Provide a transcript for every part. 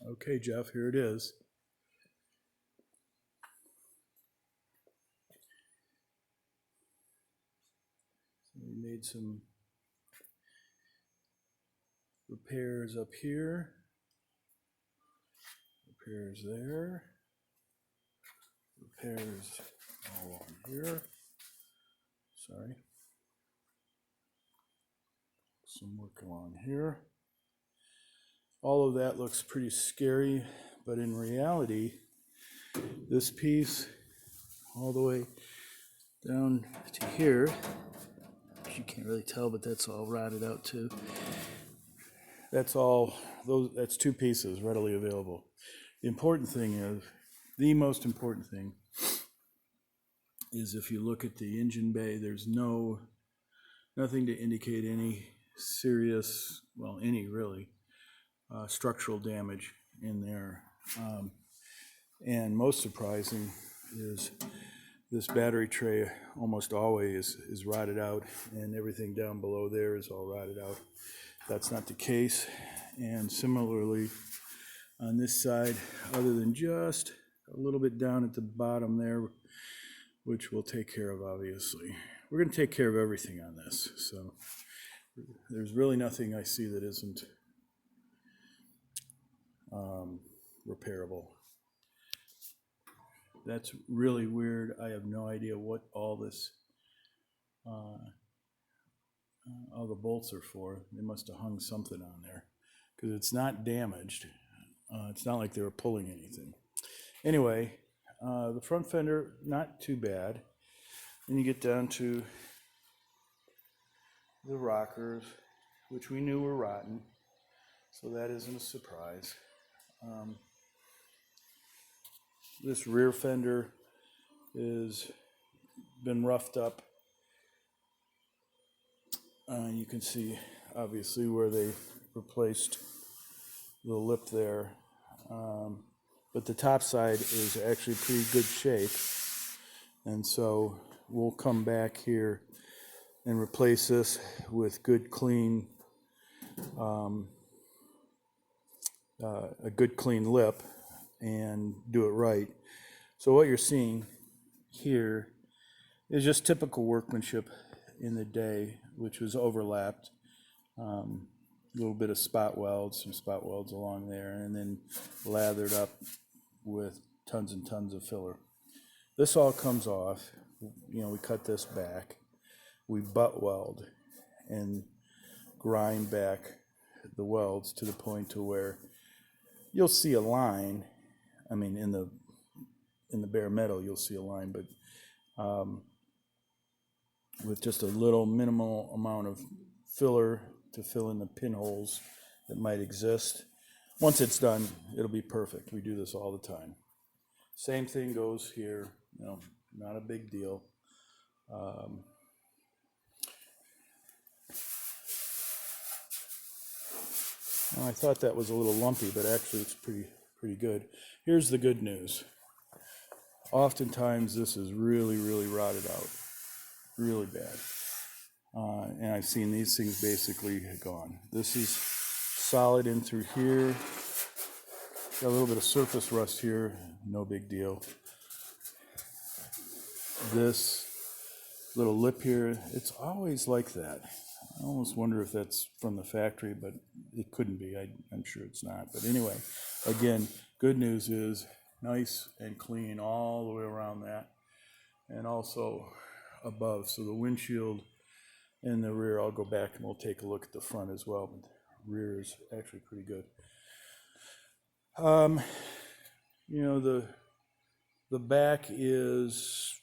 Okay, Jeff, here it is. We made some repairs up here, repairs there, repairs all along here. Sorry. Some work along here. All of that looks pretty scary, but in reality, this piece all the way down to here, you can't really tell, but that's all rotted out too. That's two pieces readily available. The most important thing is if you look at the engine bay, there's nothing to indicate any serious, any really, structural damage in there. And most surprising is this battery tray almost always is rotted out, and everything down below there is all rotted out. That's not the case. And similarly, on this side, other than just a little bit down at the bottom there, which we'll take care of, obviously. We're going to take care of everything on this. So there's really nothing I see that isn't repairable. That's really weird. I have no idea what all this, all the bolts are for. They must have hung something on there because it's not damaged. It's not like they were pulling anything. Anyway, the front fender, not too bad. Then you get down to the rockers, which we knew were rotten, so that isn't a surprise. This rear fender is been roughed up. You can see obviously where they replaced the lip there, but the top side is actually pretty good shape, and so we'll come back here and replace this with good clean a good clean lip and do it right. So what you're seeing here is just typical workmanship in the day, which was overlapped. A little bit of some spot welds along there, and then lathered up with tons and tons of filler. This all comes off. We cut this back. We butt weld and grind back the welds to the point to where you'll see a line. I mean, in the bare metal, you'll see a line, but with just a little minimal amount of filler to fill in the pinholes that might exist. Once it's done, it'll be perfect. We do this all the time. Same thing goes here. Not a big deal. I thought that was a little lumpy, but actually it's pretty good. Here's the good news. Oftentimes this is really, really rotted out, really bad. And I've seen these things basically gone. This is solid in through here. Got a little bit of surface rust here, no big deal. This little lip here, it's always like that. I almost wonder if that's from the factory, but it couldn't be. I'm sure it's not. But anyway, again, good news is nice and clean all the way around that, and also above. So the windshield and the rear, I'll go back and we'll take a look at the front as well. But the rear is actually pretty good. The back is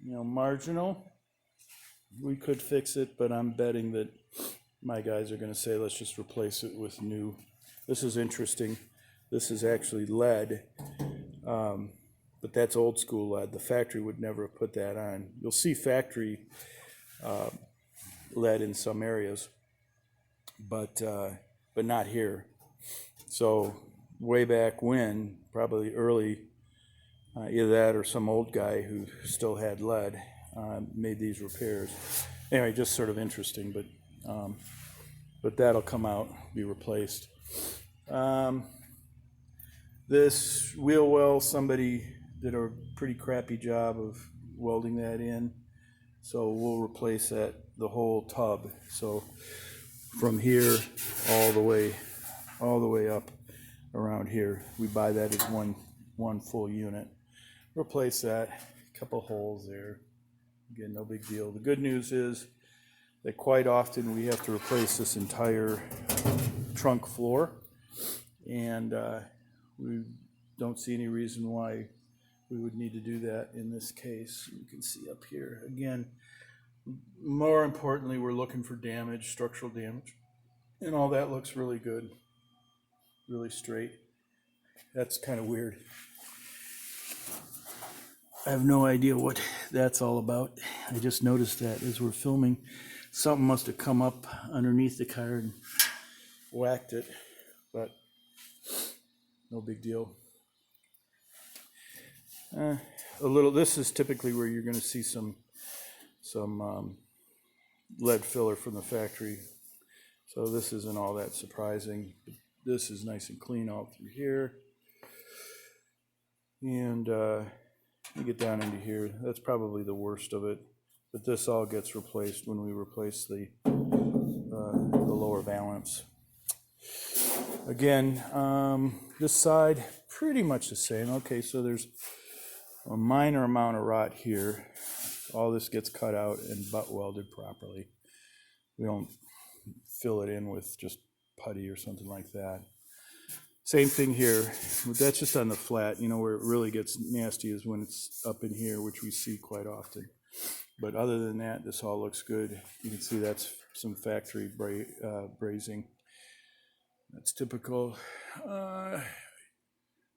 marginal. We could fix it, but I'm betting that my guys are going to say, let's just replace it with new. This is interesting. This is actually lead, but that's old school lead. The factory would never have put that on. You'll see factory lead in some areas, but not here. So way back when, probably early, either that or some old guy who still had lead made these repairs. Anyway, just sort of interesting, but that'll come out, be replaced. This wheel well, somebody did a pretty crappy job of welding that in. So we'll replace that, the whole tub. So from here all the way up around here, we buy that as one full unit. Replace that, couple holes there. Again, no big deal. The good news is that quite often we have to replace this entire trunk floor, and we don't see any reason why we would need to do that in this case. You can see up here again. More importantly, we're looking for damage, structural damage, and all that looks really good, really straight. That's kind of weird. I have no idea what that's all about. I just noticed that as we're filming, something must have come up underneath the car and whacked it, but no big deal. This is typically where you're going to see some lead filler from the factory. So this isn't all that surprising. This is nice and clean all through here. And you get down into here, that's probably the worst of it. But this all gets replaced when we replace the lower valance. Again, this side, pretty much the same. Okay, so there's a minor amount of rot here. All this gets cut out and butt welded properly. We don't fill it in with just putty or something like that. Same thing here, but that's just on the flat. You know, where it really gets nasty is when it's up in here, which we see quite often. But other than that, this all looks good. You can see that's some factory brazing. That's typical.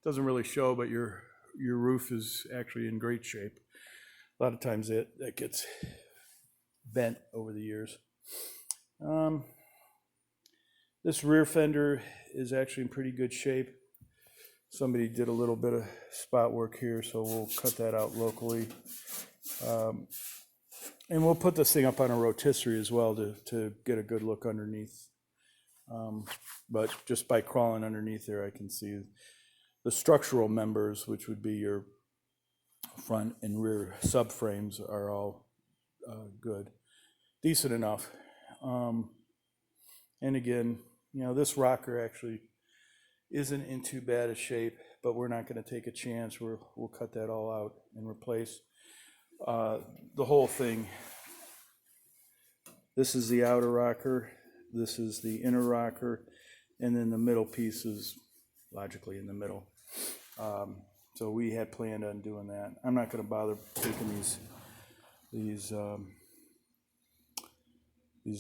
Doesn't really show, but your roof is actually in great shape. A lot of times that gets bent over the years. This rear fender is actually in pretty good shape. Somebody did a little bit of spot work here, so we'll cut that out locally. And we'll put this thing up on a rotisserie as well to get a good look underneath. But just by crawling underneath there, I can see the structural members, which would be your front and rear subframes, are all good, decent enough. And again, you know, this rocker actually isn't in too bad a shape, but we're not going to take a chance. We'll cut that all out and replace the whole thing. This is the outer rocker, this is the inner rocker, and then the middle piece is logically in the middle. So we had planned on doing that. I'm not going to bother taking these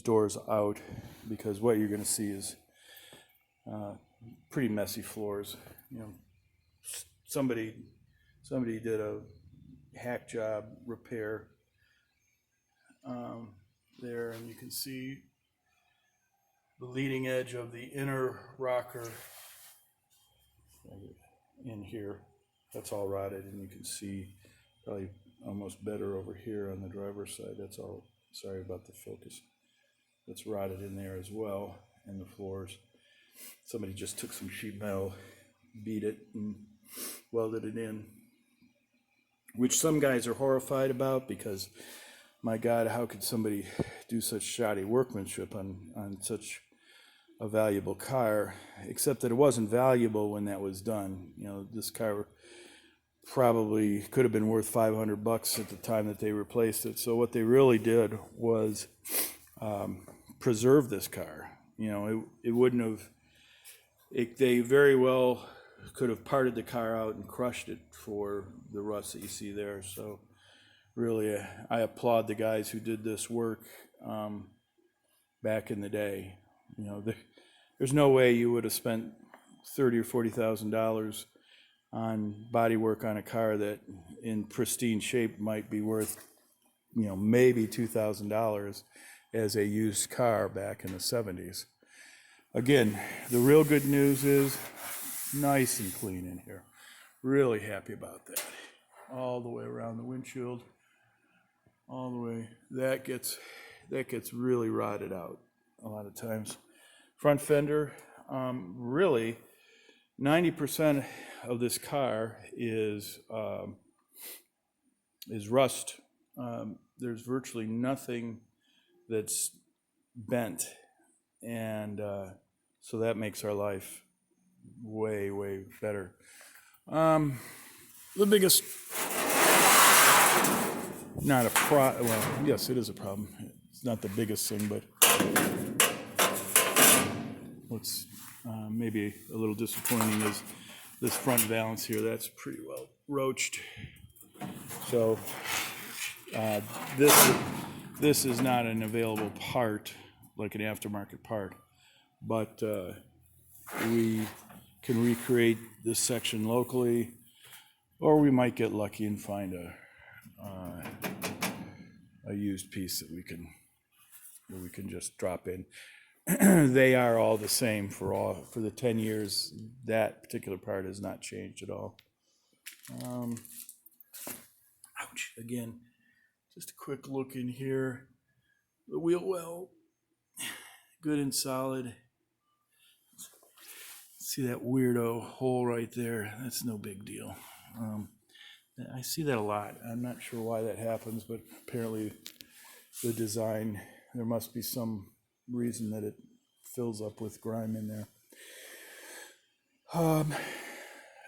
doors out, because what you're going to see is pretty messy floors. You know, somebody did a hack job repair there, and you can see the leading edge of the inner rocker in here. That's all rotted, and you can see probably almost better over here on the driver's side. That's all, sorry about the focus. That's rotted in there as well, and the floors. Somebody just took some sheet metal, beat it, and welded it in, which some guys are horrified about, because my God, how could somebody do such shoddy workmanship on such a valuable car? Except that it wasn't valuable when that was done. You know, this car probably could have been worth $500 at the time that they replaced it. So what they really did was preserve this car. You know, it wouldn't have, they very well could have parted the car out and crushed it for the rust that you see there. So really, I applaud the guys who did this work back in the day. You know, there's no way you would have spent $30,000 or $40,000 on body work on a car that in pristine shape might be worth, you know, maybe $2,000 as a used car back in the 70s. Again, the real good news is nice and clean in here. Really happy about that. All the way around the windshield, all the way. That gets really rotted out a lot of times. Front fender, Really, 90% of this car is rust. There's virtually nothing that's bent, and so that makes our life way, way better. The biggest, not a well, yes, it is a problem. It's not the biggest thing, but what's maybe a little disappointing is this front valance here. That's pretty well roached. So this is not an available part, like an aftermarket part, but we can recreate this section locally, or we might get lucky and find a used piece that we can just drop in. They are all the same for the 10 years. That particular part has not changed at all. Ouch, again, just a quick look in here. The wheel well, good and solid. See that weirdo hole right there? That's no big deal. I see that a lot. I'm not sure why that happens, but apparently the design, there must be some reason that it fills up with grime in there.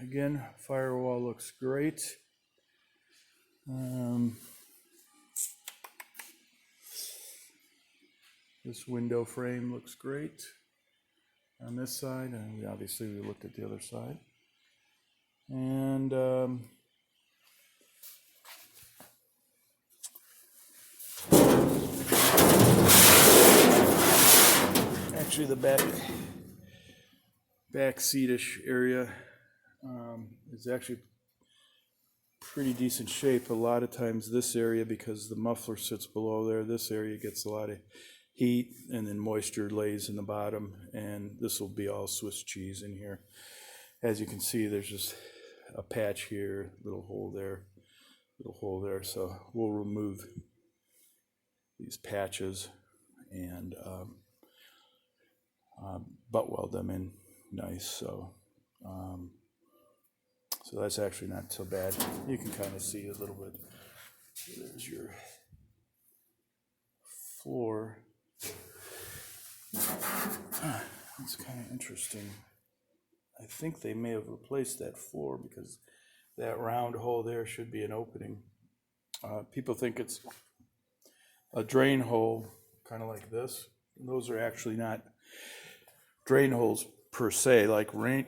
Again, firewall looks great. This window frame looks great on this side, and obviously we looked at the other side. And actually the back seatish area is actually pretty decent shape. A lot of times this area, because the muffler sits below there, this area gets a lot of heat and then moisture lays in the bottom, and this will be all Swiss cheese in here. As you can see, there's just a patch here, little hole there, so we'll remove these patches and butt weld them in nice. So that's actually not so bad. You can kind of see a little bit. There's your floor. That's kind of interesting. I think they may have replaced that floor because that round hole there should be an opening. People think it's a drain hole, kind of like this. Those are actually not drain holes per se, like rain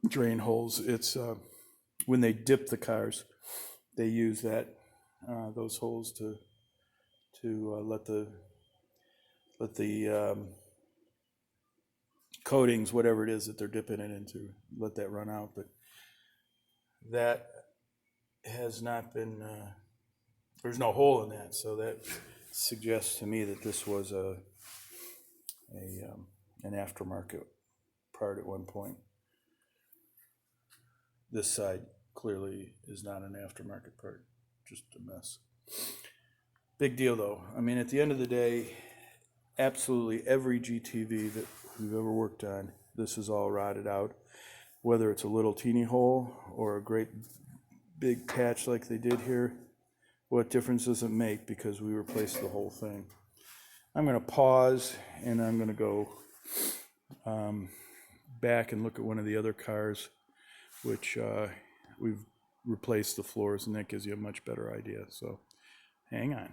drain holes. It's when they dip the cars, they use those holes to let the coatings, whatever it is that they're dipping it into, let that run out. But that has not been. There's no hole in that, so that suggests to me that this was an aftermarket part at one point. This side clearly is not an aftermarket part, just a mess. Big deal though. I mean, at the end of the day, absolutely every GTV that we've ever worked on, this is all rotted out. Whether it's a little teeny hole or a great big patch like they did here, what difference does it make, because we replaced the whole thing. I'm going to pause and I'm going to go back and look at one of the other cars, which we've replaced the floors, and that gives you a much better idea. So hang on.